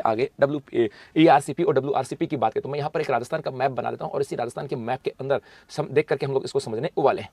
आगे ERCP और WRCP की बात करें तो मैं यहाँ पर एक राजस्थान का मैप बना देता हूँ और इसी राजस्थान के मैप के अंदर देख करके हम लोग इसको समझने वाले हैं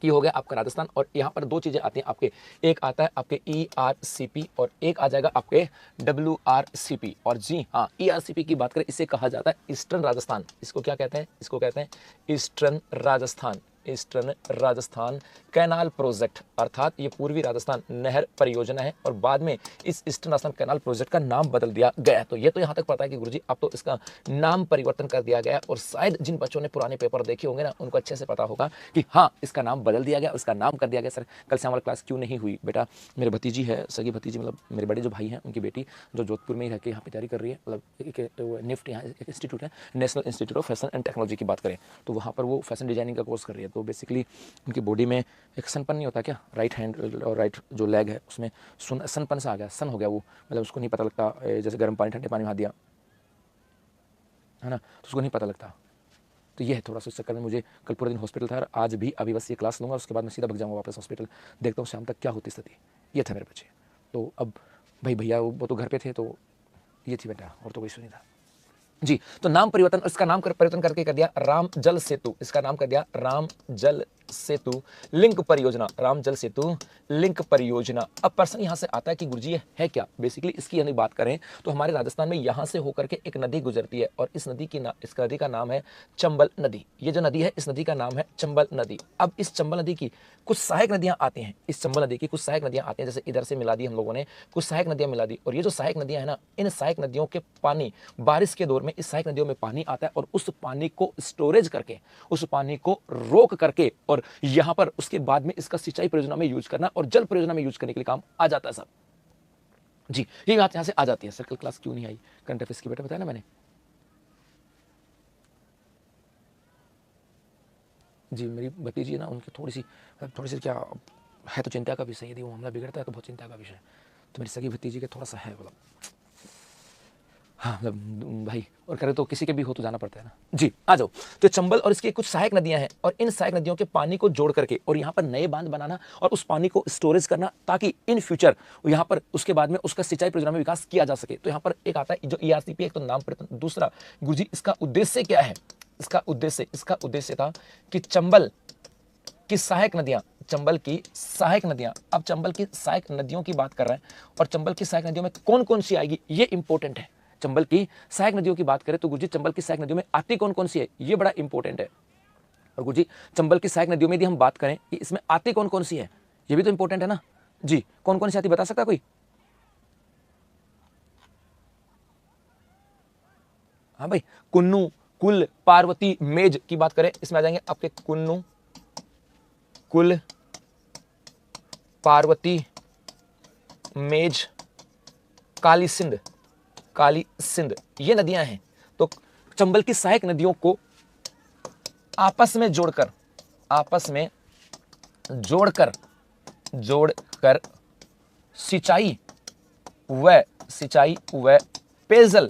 कि हो गया आपका राजस्थान। और यहाँ पर दो चीज़ें आती हैं आपके, एक आता है आपके ERCP और एक आ जाएगा आपके WRCP। और जी हाँ, ERCP की बात करें इसे कहा जाता है ईस्टर्न राजस्थान। इसको क्या कहते हैं? इसको कहते हैं eastern Rajasthan. Eastern Rajasthan canal project, अर्थात ये पूर्वी राजस्थान नहर परियोजना है और बाद में इस ईस्टर्न राजस्थान कैनाल प्रोजेक्ट का नाम बदल दिया गया है। तो ये तो यहाँ तक पता है कि गुरुजी अब तो इसका नाम परिवर्तन कर दिया गया है और शायद जिन बच्चों ने पुराने पेपर देखे होंगे ना उनको अच्छे से पता होगा कि हाँ इसका नाम बदल दिया गया, उसका नाम कर दिया गया। सर कल से हमारी क्लास क्यों नहीं हुई? बेटा मेरे भतीजी है, सगी भतीजी, मतलब मेरे बड़े जो भाई हैं उनकी बेटी जो जोधपुर में ही रह के यहाँ पे तैयारी कर रही है, मतलब निफ्ट यहाँ एक इंस्टीट्यूट है, national institute of fashion and technology की बात करें तो वहाँ पर वो फैशन डिजाइनिंग का कोर्स कर रही है। तो बेसिकली उनकी बॉडी में एक सनपन नहीं होता क्या, राइट हैंड और राइट जो लेग है उसमें सनपन सा आ गया, सन हो गया वो, मतलब उसको नहीं पता लगता, जैसे गर्म पानी ठंडे पानी में हाथ दिया है ना तो उसको नहीं पता लगता। तो ये है थोड़ा सा, इस चक्कर में मुझे कल पूरे दिन हॉस्पिटल था, आज भी अभी बस ये क्लास लूँगा उसके बाद मैं सीधा भाग जाऊँगा वापस हॉस्पिटल, देखता हूँ शाम तक क्या होती स्थिति। ये था मेरे बच्चे। तो अब भाई भैया वो तो घर पे थे, तो ये थी बेटा, और तो कोई इशू नहीं था जी। तो नाम परिवर्तन, इसका नाम परिवर्तन करके कर दिया राम जल सेतु, इसका नाम कर दिया राम जल सेतु लिंक परियोजना, राम जल सेतु लिंक परियोजना। अब प्रश्न यहां से आता है कि गुरुजी ये है क्या? बेसिकली इसकी यदि बात करें तो हमारे राजस्थान में यहां से होकर के एक नदी गुजरती है और इस नदी का नाम है चंबल नदी। ये जो नदी है इस नदी का नाम है चंबल नदी। अब इस चंबल नदी की कुछ सहायक नदियां आती हैं, इस चंबल नदी की कुछ सहायक नदियां आती हैं, जैसे इधर से मिला दी हम लोगों ने, कुछ सहायक नदियां मिला दी। और ये जो सहायक नदियां है ना, इन सहायक नदियों के पानी बारिश के दौर में इस सहायक नदियों में पानी आता है और उस पानी को स्टोरेज करके, उस पानी को रोक करके और यहां पर उसके बाद में इसका सिंचाई परियोजना में यूज करना और जल परियोजना में यूज करने के लिए काम आ जाता है सब जी। ये बात यहां से आ जाती है। सर्कल क्लास क्यों नहीं आई? करंट अफेयर्स की बेटा बताया ना मैंने जी। मेरी भतीजी है ना, उनकी थोड़ी सी क्या है तो चिंता का विषय, यदि वो मामला बिगड़ता है तो बहुत चिंता का विषय है। तो मेरी सगी भतीजी के थोड़ा सा है मतलब, हाँ मतलब भाई और करे तो किसी के भी हो तो जाना पड़ता है ना जी। आ जाओ। तो चंबल और इसकी कुछ सहायक नदियां हैं और इन सहायक नदियों के पानी को जोड़ करके और यहाँ पर नए बांध बनाना और उस पानी को स्टोरेज करना ताकि इन फ्यूचर यहाँ पर उसके बाद में उसका सिंचाई परियोजना में विकास किया जा सके। तो यहाँ पर एक आता है जो ERCP, एक तो नाम परिवर्तन, दूसरा गुरुजी इसका उद्देश्य क्या है? इसका उद्देश्य था कि चंबल की सहायक नदियां, चंबल की सहायक नदियां, अब चंबल की सहायक नदियों की बात कर रहे हैं और चंबल की सहायक नदियों में कौन कौन सी आएगी ये इंपॉर्टेंट है। चंबल की सहायक नदियों की बात करें तो गुरुजी चंबल की सहायक नदियों में आती कौन कौन सी है ये बड़ा इंपॉर्टेंट है। और गुरुजी चंबल की सहायक नदियों में यदि हम बात करें कि इसमें आती कौन कौन सी है ये भी तो इंपॉर्टेंट है ना जी। कौन कौन सी आती बता सकता कोई? हाँ भाई, कुन्नू, कुल, पार्वती, मेज की बात करें इसमें आ जाएंगे आपके कुन्नू, कुल, पार्वती, मेज, काली सिंध, ये नदियां हैं। तो चंबल की सहायक नदियों को आपस में जोड़कर सिंचाई व पेयजल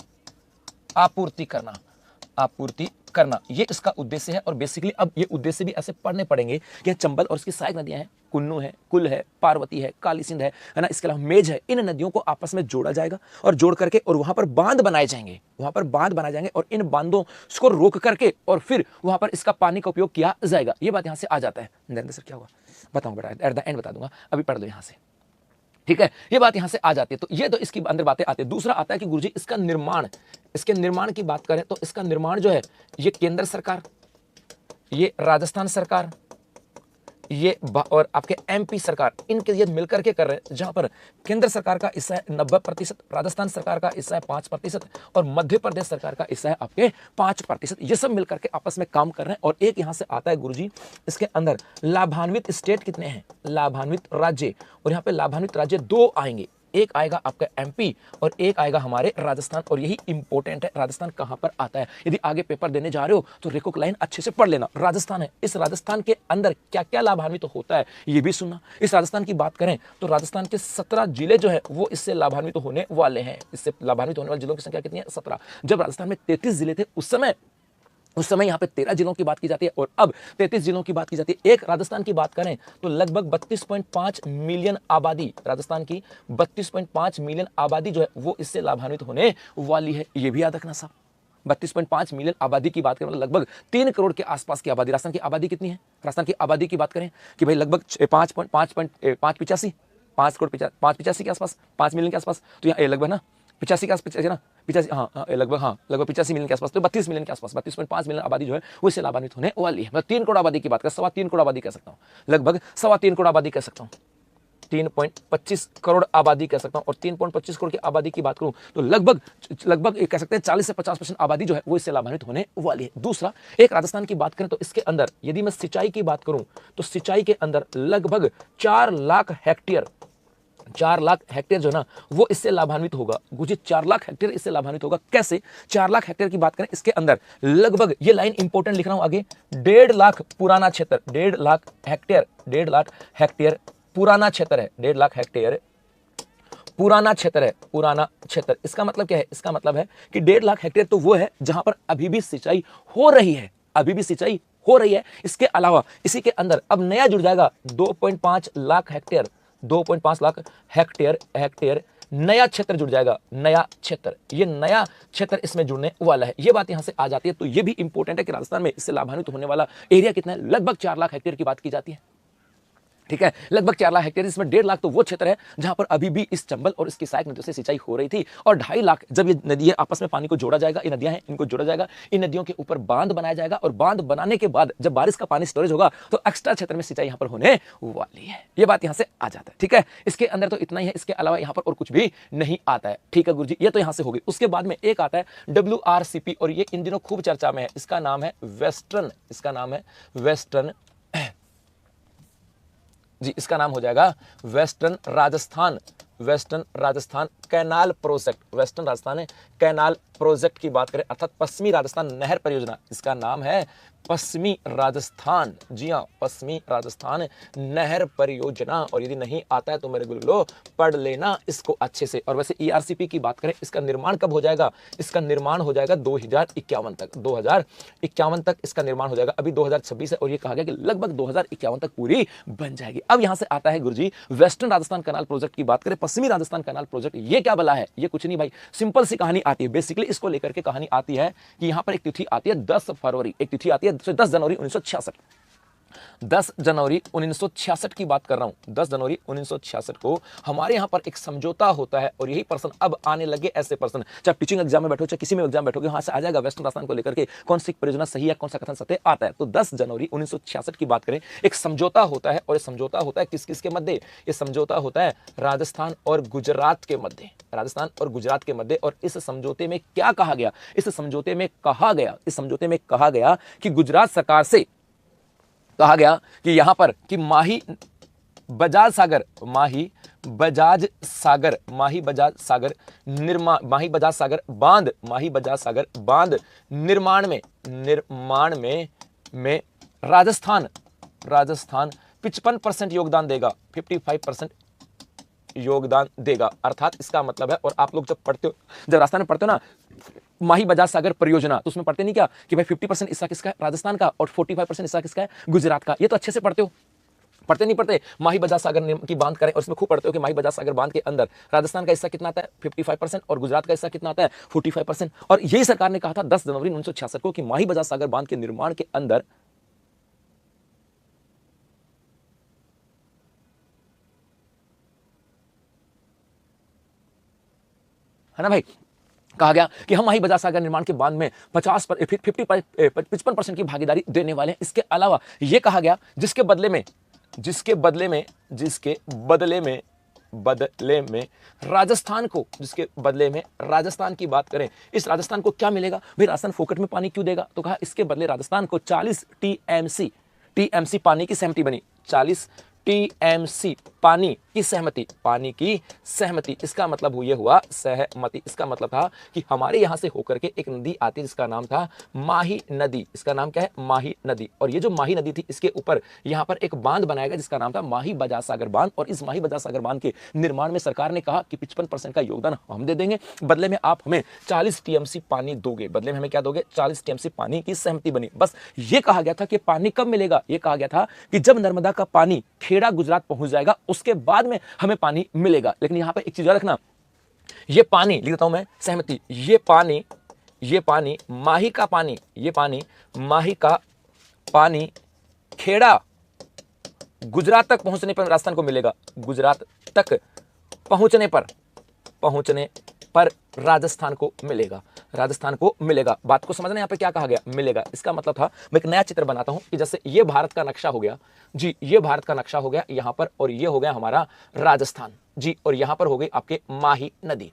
आपूर्ति करना ये इसका उद्देश्य है। और बेसिकली अब ये उद्देश्य भी ऐसे पढ़ने पड़ेंगे कि चंबल और इसकी सहायक नदियां हैं, कुन्नू है, कुल है, पार्वती है, काली सिंध है ना, इसके अलावा मेज है। इन नदियों को आपस में जोड़ा जाएगा और जोड़ करके और वहां पर बांध बनाए जाएंगे और इन बांधों को रोक करके और फिर वहां पर इसका पानी का उपयोग किया जाएगा। ये बात यहां से आ जाता है। नरेंद्र सर क्या हुआ बताऊं बेटा, एट द एंड बता दूंगा, अभी पढ़ लो यहां से, ठीक है। ये बात यहां से आ जाती है। तो ये तो इसकी अंदर बातें आती है। दूसरा आता है कि गुरुजी इसका निर्माण, इसके निर्माण की बात करें तो इसका निर्माण जो है ये केंद्र सरकार, ये राजस्थान सरकार, ये और आपके MP सरकार, इनके ये मिलकर के कर रहे हैं। जहां पर केंद्र सरकार का हिस्सा है 90%, राजस्थान सरकार का हिस्सा है 5% और मध्य प्रदेश सरकार का हिस्सा है आपके 5%। ये सब मिलकर के आपस में काम कर रहे हैं। और एक यहां से आता है गुरुजी इसके अंदर लाभान्वित स्टेट कितने हैं, लाभान्वित राज्य, और यहाँ पे लाभान्वित राज्य 2 आएंगे, एक आएगा आपका MP और एक आएगा हमारे राजस्थान। और यही इंपॉर्टेंट है, राजस्थान कहां पर आता है। यदि आगे पेपर देने जा रहे हो तो रेखो लाइन अच्छे से पढ़ लेना। राजस्थान है, इस राजस्थान के अंदर क्या क्या लाभान्वित तो होता है ये भी सुनना। इस राजस्थान की बात करें तो राजस्थान के 17 जिले जो है वो इससे लाभान्वित होने वाले हैं। इससे लाभान्वित होने वाले जिलों की संख्या कितनी है? 17। जब राजस्थान में 33 जिले थे उस समय उस समय यहाँ पे 13 जिलों की बात की जाती है और अब 33 जिलों की बात की जाती है। एक राजस्थान की बात करें तो लगभग 32.5 मिलियन आबादी, राजस्थान की 32.5 मिलियन आबादी जो है वो इससे लाभान्वित होने वाली है। ये भी याद रखना साहब, 32.5 मिलियन आबादी की बात करें मतलब लगभग 3 करोड़ के आसपास की आबादी। राजस्थान की आबादी कितनी है? राजस्थान की आबादी की बात करें कि भाई लगभग 5.85 के आसपास, 5 मिलियन के आसपास, तो यहाँ लगभग ना 85 के आसपास है ना, 85, हाँ लगभग 85 मिलियन के आसपास, तो 32 मिलियन के आसपास, 32.5 मिलियन आबादी जो है वो इससे लाभान्वित होने वाली है। मतलब 3 करोड़ आबादी की बात कर, 3.25 करोड़ आबादी कह सकता हूँ, लगभग 3.25 करोड़ आबादी कह सकता हूँ, 3.25 करोड़ आबादी कह सकता हूं। और 3.25 करोड़ की आबादी की बात करूं तो लगभग कह सकते हैं 40 से 50% आबादी जो है वो इससे लाभान्वित होने वाली है। दूसरा, एक राजस्थान की बात करें तो इसके अंदर यदि मैं सिंचाई की बात करूं तो सिंचाई के अंदर लगभग 4 लाख हेक्टेयर जो ना वो इससे लाभान्वित होगा। गुजी 4 लाख हेक्टेयर इससे लाभान्वित होगा। कैसे? 4 लाख हेक्टेयर की बात करें, इसके अंदर लगभग, ये लाइन इंपॉर्टेंट लिख रहा हूं आगे, 1.5 लाख पुराना क्षेत्र, 1.5 लाख हेक्टेयर पुराना क्षेत्र है, 1.5 लाख हेक्टेयर पुराना क्षेत्र है, पुराना क्षेत्र। इसका मतलब क्या है? इसका मतलब है कि 1.5 लाख हेक्टेयर तो वो है जहां पर अभी भी सिंचाई हो रही है, अभी भी सिंचाई हो रही है। इसके अलावा इसी के अंदर अब नया जुड़ जाएगा 2.5 लाख हेक्टेयर, 2.5 लाख हेक्टेयर नया क्षेत्र जुड़ जाएगा, नया क्षेत्र, ये नया क्षेत्र इसमें जुड़ने वाला है। ये बात यहां से आ जाती है। तो ये भी इंपॉर्टेंट है कि राजस्थान में इससे लाभान्वित होने वाला एरिया कितना है, लगभग 4 लाख हेक्टेयर की बात की जाती है। ठीक है, लगभग 4 लाख हेक्टेयर, इसमें 1.5 लाख तो वो क्षेत्र है जहां पर अभी भी इस चंबल और इसकी सहायक नदियों से सिंचाई हो रही थी, और 2.5 लाख जब ये नदियां आपस में पानी को जोड़ा जाएगा, ये नदियां हैं इनको जोड़ा जाएगा, इन नदियों के ऊपर बांध बनाया जाएगा, और बांध बनाने के बाद जब बारिश का पानी स्टोरेज होगा तो एक्स्ट्रा क्षेत्र में सिंचाई यहां पर होने वाली है। ये बात यहां से आ जाता है। ठीक है, इसके अंदर तो इतना ही है, इसके अलावा यहां पर और कुछ भी नहीं आता है। ठीक है गुरुजी, ये तो यहां से होगी। उसके बाद में एक आता है WRCP, और ये इन दिनों खूब चर्चा में है। इसका नाम है वेस्टर्न, जी, इसका नाम हो जाएगा western Rajasthan canal project. Western Rajasthan canal project की बात करें, अर्थात पश्चिमी राजस्थान नहर परियोजना, इसका नाम है पश्चिमी राजस्थान, जी हाँ, पश्चिमी राजस्थान नहर परियोजना। और यदि नहीं आता है तो मेरे गुरुलो पढ़ लेना इसको अच्छे से। और वैसे ERCP की बात करें, इसका निर्माण कब हो जाएगा? इसका निर्माण हो जाएगा 2051 तक, 2051 तक इसका निर्माण हो जाएगा। अभी 2026 है और ये कहा गया कि लगभग 2051 तक पूरी बन जाएगी। अब यहां से आता है गुरुजी वेस्टर्न राजस्थान कैनाल प्रोजेक्ट की बात करें, पश्चिमी राजस्थान कैनाल प्रोजेक्ट, ये क्या बला है? ये कुछ नहीं भाई, सिंपल सी कहानी आती है। बेसिकली इसको लेकर के कहानी आती है कि यहां पर एक तिथि आती है 10 फरवरी, एक तिथि आती है 10 जनवरी 1966, 10 जनवरी 1966 की बात कर रहा हूं। 10 जनवरी 1966 को हमारे यहां पर एक समझौता होता है, और यही पर्सन अब आने लगे, ऐसे पर्सन, चाहे टीचिंग एग्जाम में बैठो, चाहे किसी में एग्जाम बैठोगे, वहां से आ जाएगा वेस्टर्न राजस्थान को लेकर के कौन सी परियोजना सही है, कौन सा कथन सत्य आता है। तो 10 जनवरी 1966 की बात करें, एक समझौता होता है, और ये समझौता होता है किस किस के मध्य? ये समझौता होता है राजस्थान और गुजरात के मध्य, राजस्थान और गुजरात के मध्य। और इस समझौते में क्या कहा गया? इस समझौते में कहा गया कि गुजरात सरकार से कहा गया कि यहां पर कि माही बजाज सागर बांध निर्माण में राजस्थान 55% योगदान देगा, 55% योगदान देगा। अर्थात इसका मतलब है, और आप लोग जब राजस्थान में पढ़ते हो ना माही बजाज सागर परियोजना, तो उसमें पढ़ते नहीं क्या कि भाई 50% हिस्सा किसका है? राजस्थान का, और 45% हिस्सा किसका है? गुजरात का। ये तो अच्छे से पढ़ते हो, पढ़ते नहीं पढ़ते? माही बजाज सागर की बांध करें, और इसमें खूब पढ़ते हो कि माही बजाज सागर बांध के अंदर राजस्थान का हिस्सा कितना आता है? 55%, और गुजरात का हिस्सा कितना आता है? 45%। और यही सरकार ने कहा था 10 जनवरी 1966 को कि माही बजाज सागर बांध के निर्माण के अंदर है ना भाई, कहा गया कि हम माही बजाज सागर निर्माण के बांध में 55% की भागीदारी देने वाले हैं। इसके अलावा यह कहा गया जिसके बदले में राजस्थान की बात करें, इस राजस्थान को क्या मिलेगा भाई? राजस्थान फोकट में पानी क्यों देगा? तो कहा इसके बदले राजस्थान को 40 टीएमसी पानी की सहमति बनी, 40 टीएमसी पानी की सहमति, पानी की सहमति, इसका मतलब ये हुआ सहमति। इसका मतलब था कि हमारे यहां से होकर के एक नदी आती है जिसका नाम था माही नदी। इसका नाम क्या है? माही नदी। और ये जो माही नदी थी इसके ऊपर यहां पर एक बांध बनाया गया जिसका नाम था माही बजाज सागर बांध। और इस माही बजाज सागर बांध के निर्माण में सरकार ने कहा कि 55% का योगदान हम दे देंगे, बदले में आप हमें 40 टीएमसी पानी दोगे। बदले में हमें क्या दोगे? 40 टीएमसी पानी की सहमति बनी। बस ये कहा गया था कि पानी कब मिलेगा? ये कहा गया था कि जब नर्मदा का पानी खेड़ा गुजरात पहुंच जाएगा उसके बाद में हमें पानी मिलेगा। लेकिन यहां पर एक चीज रखना, ये पानी लिख देता हूं मैं, सहमति, ये पानी माही का पानी, ये पानी माही का पानी खेड़ा गुजरात तक पहुंचने पर राजस्थान को मिलेगा। गुजरात तक पहुंचने पर राजस्थान को मिलेगा, राजस्थान को मिलेगा। बात को समझना, यहां पे क्या कहा गया? मिलेगा। इसका मतलब था, मैं एक नया चित्र बनाता हूं कि जैसे ये भारत का नक्शा हो गया जी, ये भारत का नक्शा हो गया यहां पर, और ये हो गया हमारा राजस्थान जी, और यहां पर हो गई आपके माही नदी।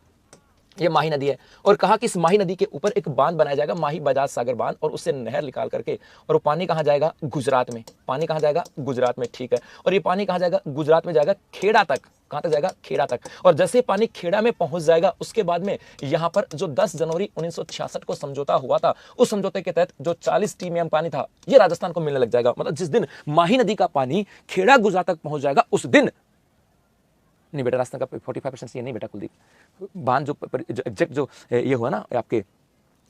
ये माही नदी है और कहा कि इस माही नदी के ऊपर एक बांध बनाया जाएगा, माही बजाज सागर बांध, और उससे नहर निकाल करके, और वो पानी कहां जाएगा? गुजरात में। पानी कहां जाएगा? गुजरात में, ठीक है। और ये पानी कहां जाएगा? गुजरात में जाएगा, खेड़ा तक। कहां तक जाएगा? खेड़ा तक। और जैसे पानी खेड़ा में पहुंच जाएगा उसके बाद में यहां पर जो 10 जनवरी 1966 को समझौता हुआ था, उस समझौते के तहत जो 40 टीएमएम पानी था ये राजस्थान को मिलने लग जाएगा। मतलब जिस दिन माही नदी का पानी खेड़ा गुजरात तक पहुंच जाएगा उस दिन, नहीं बेटा राजस्थान का 45% ये नहीं बेटा कुलदीप, बांध जो एग्जैक्ट जो ये हुआ ना आपके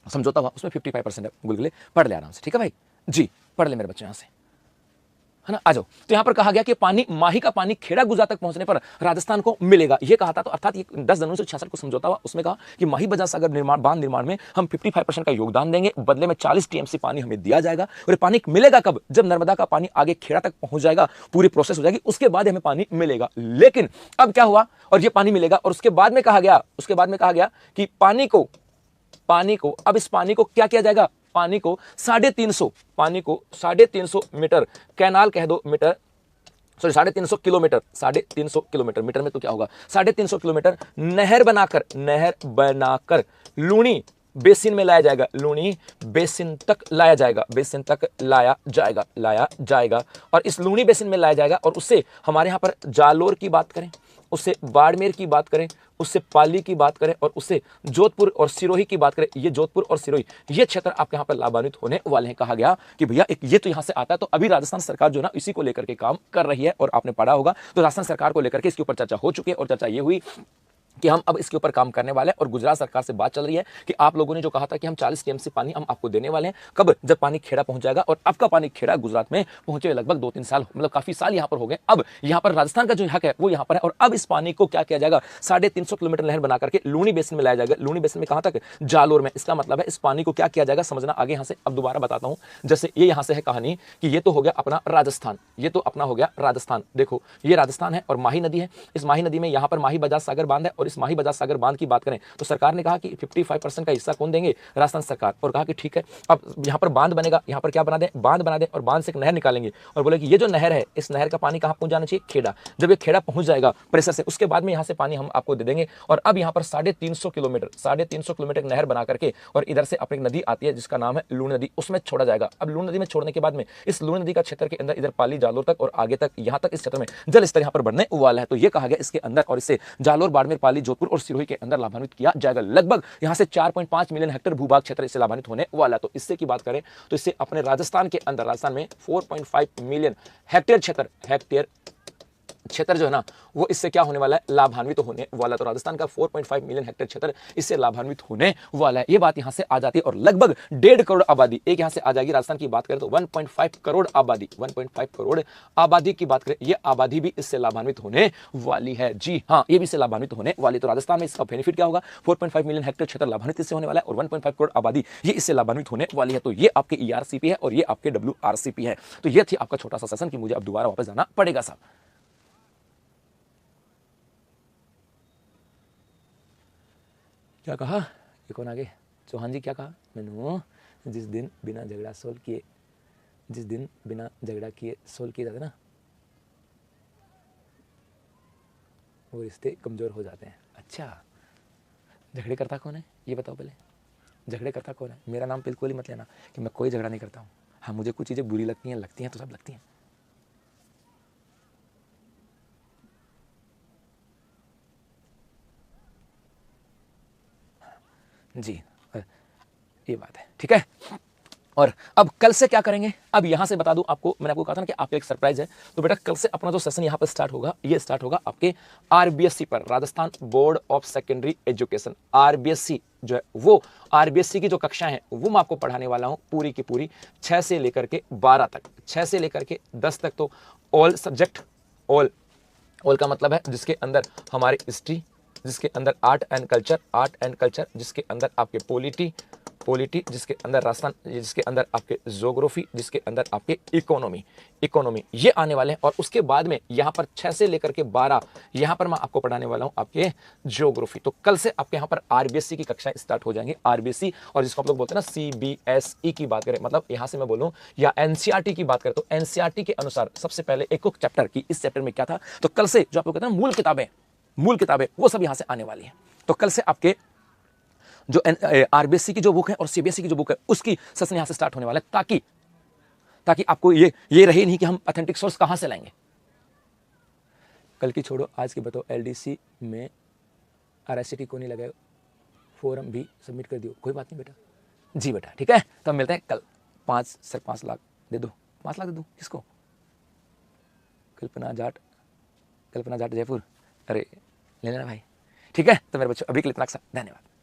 समझौता हुआ उसमें 55% है। गुलगुले पढ़ ले आराम से, ठीक है भाई जी, पढ़ ले मेरे बच्चे यहां से, है ना। आ जाओ। तो यहां पर कहा गया कि पानी, माही का पानी खेड़ा गुजरात तक पहुंचने पर राजस्थान को मिलेगा, ये कहा था। तो अर्थात ये 10 जनवरी 1966 को समझौता हुआ, उसमें कहा कि माही बजाज सागर निर्माण, बांध निर्माण में हम 55% का योगदान देंगे, बदले में 40 टीएमसी पानी हमें दिया जाएगा। और ये पानी मिलेगा कब? जब नर्मदा का पानी आगे खेड़ा तक पहुंच जाएगा, पूरी प्रोसेस हो जाएगी, उसके बाद हमें पानी मिलेगा। लेकिन अब क्या हुआ? और ये पानी मिलेगा, और उसके बाद में कहा गया कि पानी को अब इस पानी को क्या किया जाएगा? पानी को 350 मीटर कैनाल कह दो, metre, sorry 350 kilometre, 350 kilometre, metre में तो क्या होगा? 350 किलोमीटर नहर बनाकर लूनी बेसिन में लाया जाएगा, लूनी बेसिन तक लाया जाएगा। और इस लूनी बेसिन में लाया जाएगा, और उससे हमारे यहां पर जालोर की बात करें, उससे बाड़मेर की बात करें, उससे पाली की बात करें, और उससे जोधपुर और सिरोही की बात करें, ये जोधपुर और सिरोही ये क्षेत्र आपके यहाँ पर लाभान्वित होने वाले हैं। कहा गया कि भैया एक ये तो यहाँ से आता है। तो अभी राजस्थान सरकार जो ना इसी को लेकर के काम कर रही है, और आपने पढ़ा होगा तो राजस्थान सरकार को लेकर के इसके ऊपर चर्चा हो चुकी है, और चर्चा ये हुई कि हम अब इसके ऊपर काम करने वाले हैं। और गुजरात सरकार से बात चल रही है कि आप लोगों ने जो कहा था कि हम 40 टीएमसी पानी हम आपको देने वाले हैं, कब? जब पानी खेड़ा पहुंच जाएगा। और अब का पानी खेड़ा गुजरात में पहुंचे लगभग 2-3 साल, मतलब काफी साल यहां पर हो गए। अब यहां पर राजस्थान का जो हक है वो यहां पर है, और अब इस पानी को क्या किया जाएगा? 350 किलोमीटर नहर बना करके लूनी बेसिन में लाया जाएगा। लूनी बेसिन में कहां तक? जालोर में। इसका मतलब है इस पानी को क्या किया जाएगा, समझना आगे यहां से। अब दोबारा बताता हूं, जैसे ये यहां से है कहानी कि ये तो हो गया अपना राजस्थान, ये तो अपना हो गया राजस्थान। देखो ये राजस्थान है और माही नदी है। इस माही नदी में यहां पर माही बजाज सागर बांध है, और इस माही बजाज सागर बांध की बात करें तो सरकार ने कहा कि 55% का हिस्सा कौन देंगे? राजस्थान सरकार। और कहा कि ठीक है, अब यहां पर बांध बनेगा, यहां पर क्या बना दें? बांध बना दें, और बांध से एक नहर निकालेंगे, और बोले कि ये जो नहर है इस नहर का पानी कहां पहुंच जाना चाहिए? खेड़ा। जब ये खेड़ा पहुंच जाएगा प्रेशर से, उसके बाद में यहां से पानी हम आपको दे देंगे। और अब यहां पर 350 किलोमीटर नहर बना करके, और इधर से अपनी नदी आती है जिसका नाम है लूनी नदी, उसमें छोड़ा जाएगा। अब लूनी नदी में छोड़ने के बाद में इस लूनी नदी का क्षेत्र के अंदर इधर पाली जालोर तक और आगे तक यहां तक इस क्षेत्र में जल स्तर यहां पर बढ़ने वाला है। तो ये कहा गया इसके अंदर, और इससे जालोर, बाड़मेर, पाली, जोधपुर और सिरोही के अंदर लाभान्वित किया जाएगा। लगभग यहां से 4.5 मिलियन हेक्टेयर भूभाग क्षेत्र इससे लाभान्वित होने वाला है। तो इससे की बात करें तो इससे अपने राजस्थान के अंदर, राजस्थान में 4.5 मिलियन हेक्टेयर क्षेत्र जो है ना वो इससे क्या होने वाला है? लाभान्वित होने वाला। तो राजस्थान का 4.5 मिलियन हेक्टेयर क्षेत्र इससे लाभान्वित होने वाला है। ये बात यहां से आ जाती है, और लगभग 1.5 करोड़ आबादी एक यहां से आ जाएगी। राजस्थान की बात करें तो 1.5 करोड़ आबादी, 1.5 करोड़ आबादी की बात करें, ये आबादी भी इससे लाभान्वित होने वाली है। जी हाँ, ये भी इससे लाभान्वित होने वाली। तो राजस्थान में इसका बेनिफिट क्या होगा? 4.5 मिलियन हेक्टेयर क्षेत्र लाभान्वित इससे होने वाला है, और 1.5 करोड़ आबादी ये इससे लाभान्वित होने वाली है। तो ये आपके ERCP है और ये आपके WRCP है। तो ये थी आपका छोटा सा सेशन कि मुझे अब दोबारा वापस जाना पड़ेगा साहब। क्या कहा? ये कौन आगे? चौहान जी क्या कहा? मैंने जिस दिन बिना झगड़ा सोल्व किए सोल्व किए जाते ना वो रिश्ते कमजोर हो जाते हैं। अच्छा, झगड़े करता कौन है ये बताओ पहले। झगड़े करता कौन है? मेरा नाम बिल्कुल ही मत लेना कि मैं कोई झगड़ा नहीं करता हूँ। हाँ, मुझे कुछ चीज़ें बुरी लगती हैं तो सब लगती हैं। जी, ये बात है, ठीक है। और अब कल से क्या करेंगे, अब यहां से बता दूं आपको, मैंने आपको कहा था ना कि आपको एक सरप्राइज है। तो बेटा कल से अपना जो सेशन यहां पर स्टार्ट होगा, ये स्टार्ट होगा आपके आरबीएससी पर, Rajasthan board of secondary education. RBSC जो है वो, आरबीएससी की जो कक्षा है वो मैं आपको पढ़ाने वाला हूं पूरी की पूरी 6 से लेकर के 12 तक, 6 से लेकर के 10 तक। तो ऑल सब्जेक्ट, ऑल का मतलब है जिसके अंदर हमारी हिस्ट्री, जिसके अंदर आर्ट एंड कल्चर, जिसके अंदर आपके पॉलिटी, जिसके अंदर राजस्थान, जिसके अंदर आपके ज्योग्राफी, जिसके अंदर आपके इकोनॉमी ये आने वाले हैं। और उसके बाद में यहाँ पर 6 से लेकर के 12 यहाँ पर मैं आपको पढ़ाने वाला हूँ आपके ज्योग्राफी। तो कल से आपके यहाँ पर आरबीएससी की कक्षाएं स्टार्ट हो जाएंगी। आरबीएससी, और जिसको आप लोग बोलते हैं ना सीबीएसई की बात करें, मतलब यहाँ से मैं बोलूँ या एनसीईआरटी की बात करें, तो एनसीईआरटी के अनुसार सबसे पहले एक चैप्टर की, इस चैप्टर में क्या था, तो कल से जो आप लोग कहते हैं मूल किताबें वो सब यहाँ से आने वाली है। तो कल से आपके जो आरबीएससी की जो बुक है और सीबीएसई की जो बुक है उसकी सेशन यहां से स्टार्ट होने वाला है, ताकि आपको ये रहे नहीं कि हम ऑथेंटिक सोर्स कहां से लाएंगे। कल की छोड़ो, आज की बताओ, एलडीसी में आरआईसीटी को नहीं लगाए, फॉर्म भी सबमिट कर दियो, कोई बात नहीं बेटा। जी बेटा, ठीक है। तो हम मिलते हैं कल। 5 लाख दे दो, 5 लाख दे दो किसको, कल्पना जाट जयपुर, अरे ले लेना भाई, ठीक है। तो मेरे बच्चों अभी के लिए इतना, धन्यवाद।